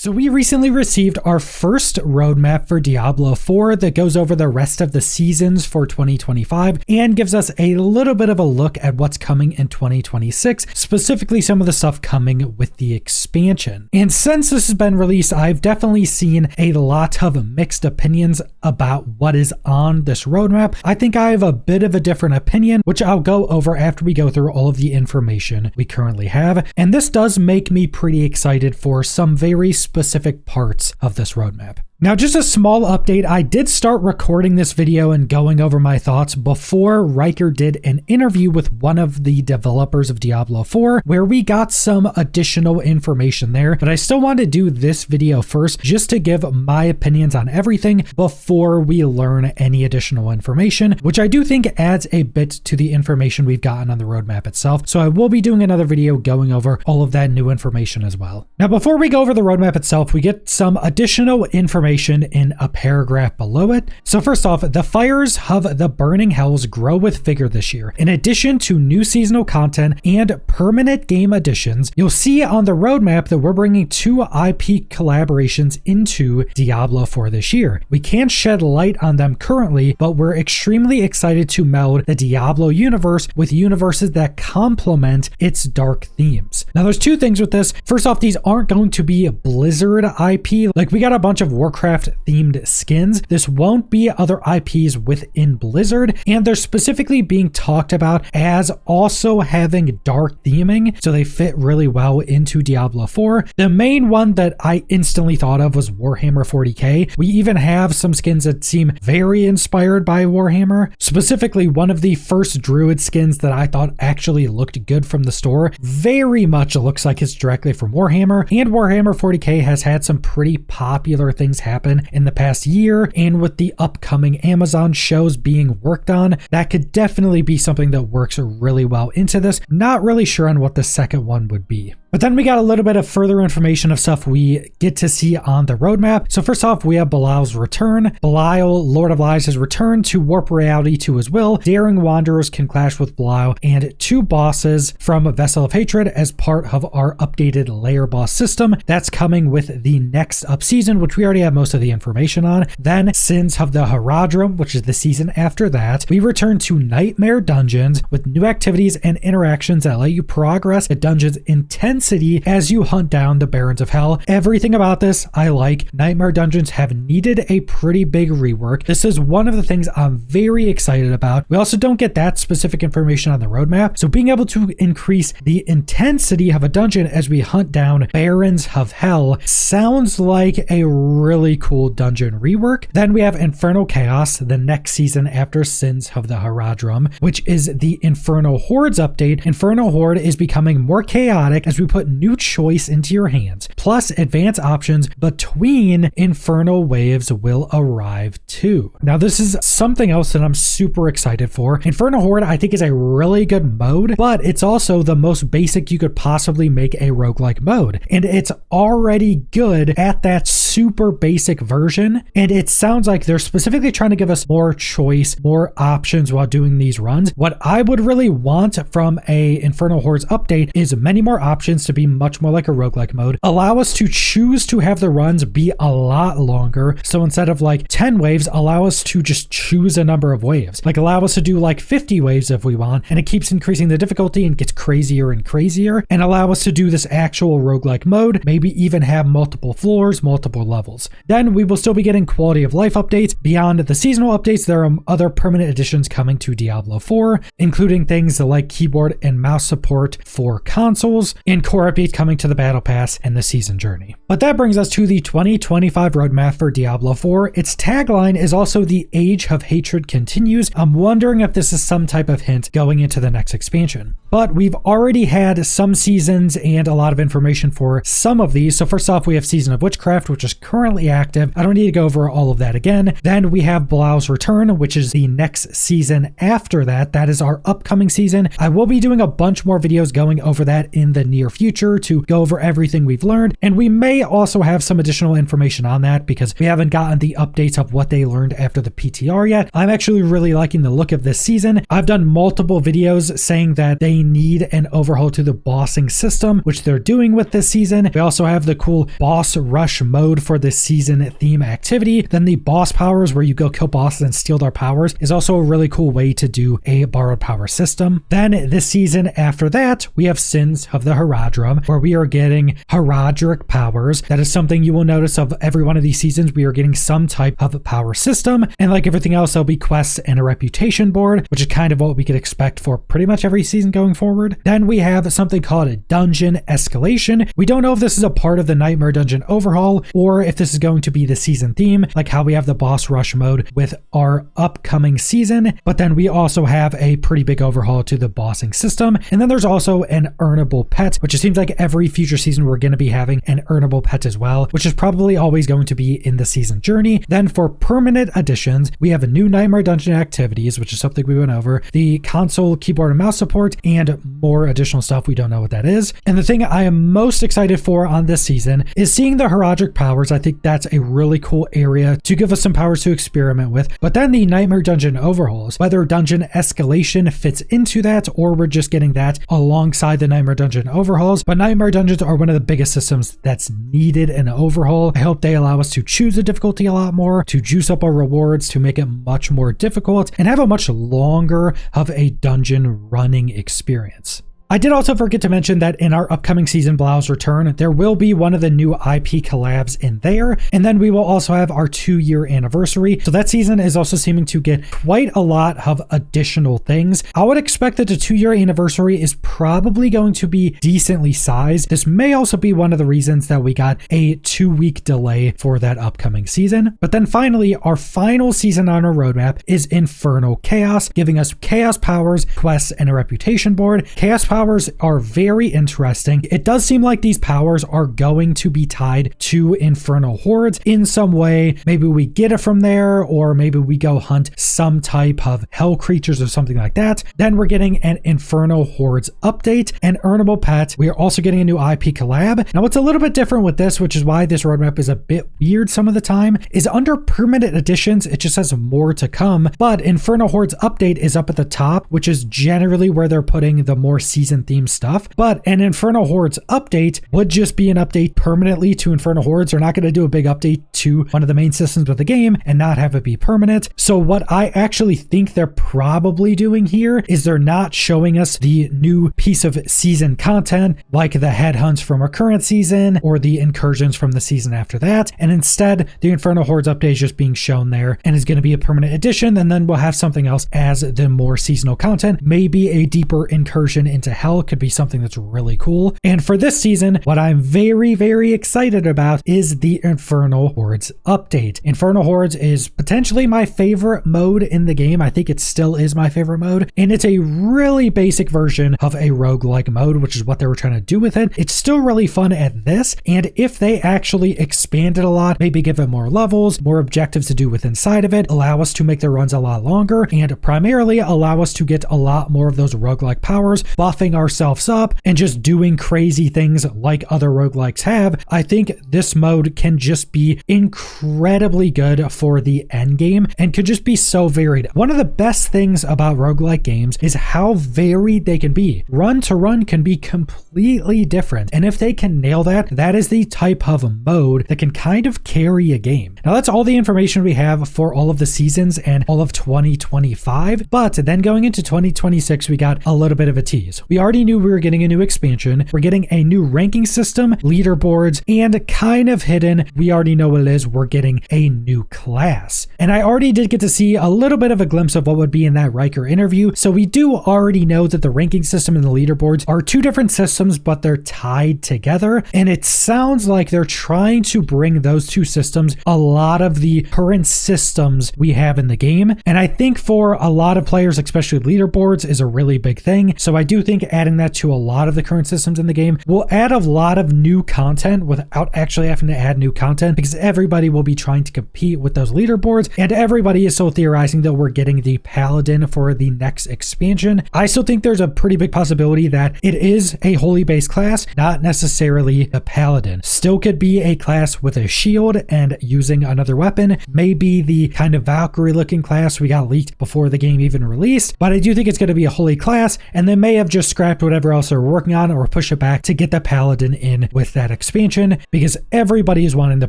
So we recently received our first roadmap for Diablo 4 that goes over the rest of the seasons for 2025 and gives us a little bit of a look at what's coming in 2026, specifically some of the stuff coming with the expansion. And since this has been released, I've definitely seen a lot of mixed opinions about what is on this roadmap. I think I have a bit of a different opinion, which I'll go over after we go through all of the information we currently have. And this does make me pretty excited for some very specific parts of this roadmap. Now, just a small update, I did start recording this video and going over my thoughts before Riker did an interview with one of the developers of Diablo 4, where we got some additional information there, but I still wanted to do this video first just to give my opinions on everything before we learn any additional information, which I do think adds a bit to the information we've gotten on the roadmap itself. So I will be doing another video going over all of that new information as well. Now, before we go over the roadmap itself, we get some additional information in a paragraph below it. So first off, the fires of the burning hells grow with vigor this year. In addition to new seasonal content and permanent game additions, you'll see on the roadmap that we're bringing 2 IP collaborations into Diablo 4 this year. We can't shed light on them currently, but we're extremely excited to meld the Diablo universe with universes that complement its dark themes. Now, there's 2 things with this. First off, these aren't going to be Blizzard IP. Like, we got a bunch of Warcraft themed skins. This won't be other IPs within Blizzard, and they're specifically being talked about as also having dark theming, so they fit really well into Diablo 4. The main one that I instantly thought of was Warhammer 40k. We even have some skins that seem very inspired by Warhammer. Specifically, one of the first Druid skins that I thought actually looked good from the store very much looks like it's directly from Warhammer, and Warhammer 40k has had some pretty popular things happen in the past year, and with the upcoming Amazon shows being worked on, that could definitely be something that works really well into this. Not really sure on what the second one would be. But then we got a little bit of further information of stuff we get to see on the roadmap. So first off, we have Belial's return. Belial, Lord of Lies, has returned to warp reality to his will. Daring wanderers can clash with Belial and 2 bosses from Vessel of Hatred as part of our updated layer boss system. That's coming with the next up season, which we already have most of the information on. Then Sins of the Haradrim, which is the season after that. We return to Nightmare Dungeons with new activities and interactions that let you progress the dungeon's intensity as you hunt down the Barons of Hell. Everything about this I like. Nightmare Dungeons have needed a pretty big rework. This is one of the things I'm very excited about. We also don't get that specific information on the roadmap, so being able to increase the intensity of a dungeon as we hunt down Barons of Hell sounds like a really cool dungeon rework. Then we have Infernal Chaos, the next season after Sins of the Haradrim, which is the Infernal Hordes update. Infernal Horde is becoming more chaotic as we put new choice into your hands. Plus, advanced options between infernal waves will arrive too. Now, this is something else that I'm super excited for. Infernal Horde, I think, is a really good mode, but it's also the most basic you could possibly make a roguelike mode. And it's already good at that super basic version. And it sounds like they're specifically trying to give us more choice, more options while doing these runs. What I would really want from a Infernal Hordes update is many more options to be much more like a roguelike mode. Allow us to choose to have the runs be a lot longer. So instead of like 10 waves, allow us to just choose a number of waves. Like allow us to do like 50 waves if we want, and it keeps increasing the difficulty and gets crazier and crazier, and allow us to do this actual roguelike mode, maybe even have multiple floors, multiple levels. Then we will still be getting quality of life updates. Beyond the seasonal updates, there are other permanent additions coming to Diablo 4, including things like keyboard and mouse support for consoles, and core updates coming to the Battle Pass and the season journey. But that brings us to the 2025 roadmap for Diablo 4. Its tagline is also "The Age of Hatred Continues." I'm wondering if this is some type of hint going into the next expansion. But we've already had some seasons and a lot of information for some of these. So first off, we have Season of Witchcraft, which is is currently active. I don't need to go over all of that again. Then we have Blau's Return, which is the next season after that. That is our upcoming season. I will be doing a bunch more videos going over that in the near future to go over everything we've learned. And we may also have some additional information on that because we haven't gotten the updates of what they learned after the PTR yet. I'm actually really liking the look of this season. I've done multiple videos saying that they need an overhaul to the bossing system, which they're doing with this season. We also have the cool boss rush mode for this season theme activity. Then the boss powers, where you go kill bosses and steal their powers, is also a really cool way to do a borrowed power system. Then this season after that, we have Sins of the Herodrum, where we are getting Herodric powers. That is something you will notice of every one of these seasons. We are getting some type of power system, and like everything else, there'll be quests and a reputation board, which is kind of what we could expect for pretty much every season going forward. Then we have something called a dungeon escalation. We don't know if this is a part of the Nightmare Dungeon overhaul or if this is going to be the season theme, like how we have the boss rush mode with our upcoming season. But then we also have a pretty big overhaul to the bossing system. And then there's also an earnable pet, which it seems like every future season we're going to be having an earnable pet as well, which is probably always going to be in the season journey. Then for permanent additions, we have a new Nightmare Dungeon activities, which is something we went over, the console keyboard and mouse support, and more additional stuff. We don't know what that is. And the thing I am most excited for on this season is seeing the Herodric powers. I think that's a really cool area to give us some powers to experiment with. But then the Nightmare Dungeon overhauls, whether dungeon escalation fits into that or we're just getting that alongside the Nightmare Dungeon overhauls. But Nightmare Dungeons are one of the biggest systems that's needed an overhaul. I hope they allow us to choose the difficulty a lot more, to juice up our rewards, to make it much more difficult, and have a much longer of a dungeon running experience. I did also forget to mention that in our upcoming season, Blau's Return, there will be one of the new IP collabs in there. And then we will also have our 2-year anniversary. So that season is also seeming to get quite a lot of additional things. I would expect that the 2-year anniversary is probably going to be decently sized. This may also be one of the reasons that we got a 2-week delay for that upcoming season. But then finally, our final season on our roadmap is Infernal Chaos, giving us chaos powers, quests, and a reputation board. Chaos powers are very interesting. It does seem like these powers are going to be tied to Infernal Hordes in some way. Maybe we get it from there, or maybe we go hunt some type of hell creatures or something like that. Then we're getting an Infernal Hordes update, an earnable pet. We are also getting a new IP collab. Now, what's a little bit different with this, which is why this roadmap is a bit weird some of the time, is under permanent additions, it just has more to come. But Infernal Hordes update is up at the top, which is generally where they're putting the more season theme stuff. But an Infernal Hordes update would just be an update permanently to Infernal Hordes. They're not going to do a big update to one of the main systems of the game and not have it be permanent. So what I actually think they're probably doing here is they're not showing us the new piece of season content like the headhunts from our current season or the incursions from the season after that. And instead, the Infernal Hordes update is just being shown there and is going to be a permanent addition. And then we'll have something else as the more seasonal content. Maybe a deeper incursion into hell could be something that's really cool. And for this season, what I'm very, very excited about is the Infernal Hordes update. Infernal Hordes is potentially my favorite mode in the game. I think it still is my favorite mode. And it's a really basic version of a roguelike mode, which is what they were trying to do with it. It's still really fun at this. And if they actually expand it a lot, maybe give it more levels, more objectives to do with inside of it, allow us to make the runs a lot longer, and primarily allow us to get a lot more of those roguelike powers, buffing ourselves up and just doing crazy things like other roguelikes have, I think this mode can just be incredibly good for the end game and could just be so varied. One of the best things about roguelike games is how varied they can be. Run to run can be completely different. And if they can nail that, that is the type of mode that can kind of carry a game. Now that's all the information we have for all of the seasons and all of 2025. But then going into 2026, we got a little bit of a tease. We already knew we were getting a new expansion. We're getting a new ranking system, leaderboards, and kind of hidden, we already know what it is, we're getting a new class. And I already did get to see a little bit of a glimpse of what would be in that Riker interview. So we do already know that the ranking system and the leaderboards are two different systems, but they're tied together. And it sounds like they're trying to bring those two systems a lot of the current systems we have in the game. And I think for a lot of players, especially leaderboards, is a really big thing. So I do think think adding that to a lot of the current systems in the game will add a lot of new content without actually having to add new content, because everybody will be trying to compete with those leaderboards, and everybody is so theorizing that we're getting the paladin for the next expansion. I still think there's a pretty big possibility that it is a holy base class, not necessarily a paladin. Still could be a class with a shield and using another weapon, maybe the kind of Valkyrie looking class we got leaked before the game even released, but I do think it's going to be a holy class, and they may have just scrapped whatever else they're working on or push it back to get the paladin in with that expansion, because everybody is wanting the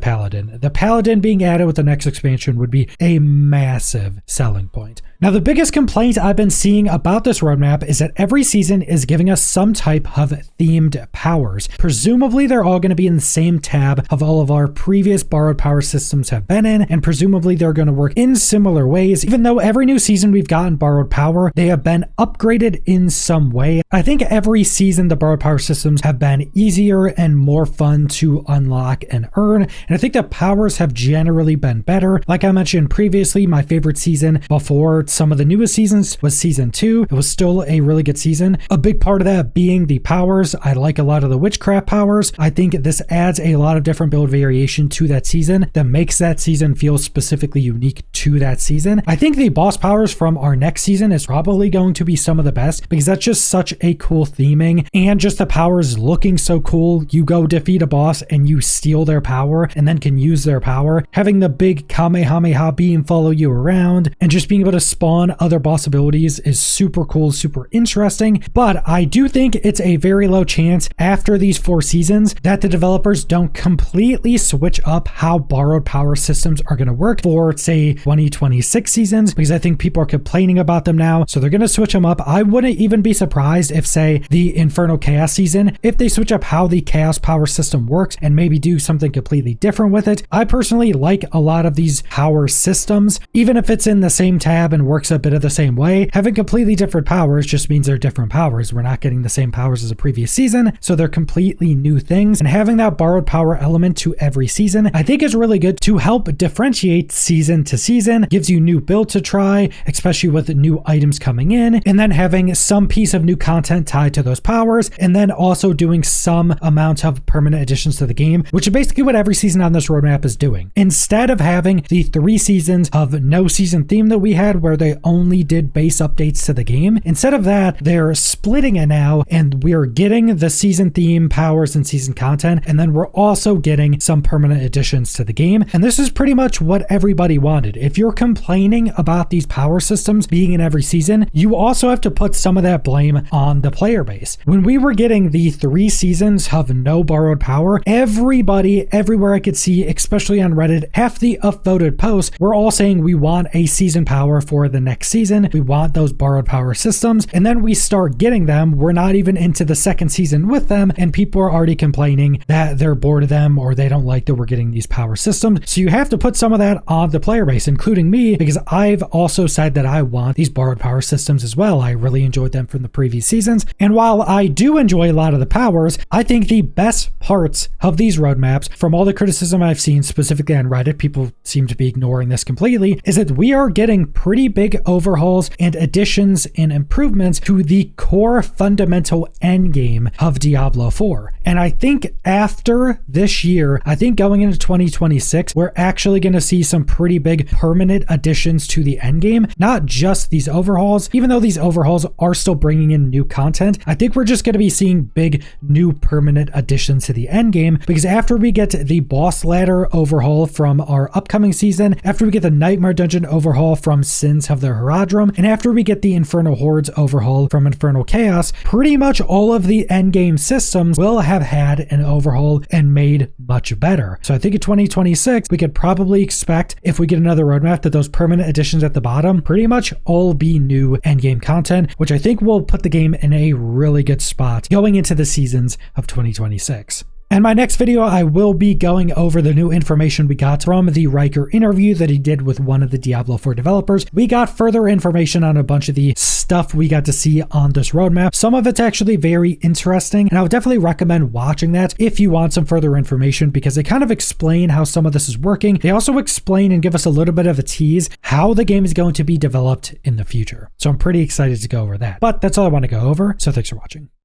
paladin. The paladin being added with the next expansion would be a massive selling point. Now, the biggest complaint I've been seeing about this roadmap is that every season is giving us some type of themed powers. Presumably, they're all going to be in the same tab of all of our previous borrowed power systems have been in, and presumably they're going to work in similar ways. Even though every new season we've gotten borrowed power, they have been upgraded in some way. I think every season the borrowed power systems have been easier and more fun to unlock and earn, and I think the powers have generally been better. Like I mentioned previously, my favorite season before some of the newest seasons was season 2. It was still a really good season. A big part of that being the powers. I like a lot of the witchcraft powers. I think this adds a lot of different build variation to that season that makes that season feel specifically unique to that season. I think the boss powers from our next season is probably going to be some of the best, because that's just such a cool theming, and just the powers looking so cool. You go defeat a boss and you steal their power and then can use their power. Having the big Kamehameha beam follow you around and just being able to spawn other boss abilities is super cool, super interesting. But I do think it's a very low chance after these 4 seasons that the developers don't completely switch up how borrowed power systems are going to work for, say, 2026 seasons, because I think people are complaining about them now, so they're going to switch them up. I wouldn't even be surprised if, say, the Infernal Chaos season, if they switch up how the Chaos power system works and maybe do something completely different with it. I personally like a lot of these power systems, even if it's in the same tab and works a bit of the same way. Having completely different powers just means they're different powers. We're not getting the same powers as a previous season, so they're completely new things, and having that borrowed power element to every season I think is really good to help differentiate season to season. Gives you new builds to try, especially with new items coming in, and then having some piece of new content tied to those powers, and then also doing some amount of permanent additions to the game, which is basically what every season on this roadmap is doing. Instead of having the 3 seasons of no season theme that we had where they only did base updates to the game, instead of that, they're splitting it now, and we're getting the season theme powers and season content, and then we're also getting some permanent additions to the game. And this is pretty much what everybody wanted. If you're complaining about these power systems being in every season, you also have to put some of that blame on the player base. When we were getting the 3 seasons of no borrowed power, everybody, everywhere I could see, especially on Reddit, half the upvoted posts were all saying we want a season power for the next season. We want those borrowed power systems. And then we start getting them. We're not even into the 2nd season with them, and people are already complaining that they're bored of them or they don't like that we're getting these power systems. So you have to put some of that on the player base, including me, because I've also said that I want these borrowed power systems as well. I really enjoyed them from the previous seasons. And while I do enjoy a lot of the powers, I think the best parts of these roadmaps, from all the criticism I've seen specifically on Reddit, people seem to be ignoring this completely, is that we are getting pretty big overhauls and additions and improvements to the core fundamental endgame of Diablo 4. And I think after this year, I think going into 2026, we're actually going to see some pretty big permanent additions to the endgame, not just these overhauls. Even though these overhauls are still bringing in new content, I think we're just going to be seeing big new permanent additions to the endgame, because after we get the boss ladder overhaul from our upcoming season, after we get the Nightmare Dungeon overhaul from Sins of the Herodrum, and after we get the Infernal Hordes overhaul from Infernal Chaos, pretty much all of the endgame systems will have had an overhaul and made much better. So I think in 2026, we could probably expect, if we get another roadmap, that those permanent additions at the bottom pretty much all be new endgame content, which I think will put the game in a really good spot going into the seasons of 2026. And my next video, I will be going over the new information we got from the Riker interview that he did with one of the Diablo 4 developers. We got further information on a bunch of the stuff we got to see on this roadmap. Some of it's actually very interesting, and I would definitely recommend watching that if you want some further information, because they kind of explain how some of this is working. They also explain and give us a little bit of a tease how the game is going to be developed in the future. So I'm pretty excited to go over that. But that's all I want to go over, so thanks for watching.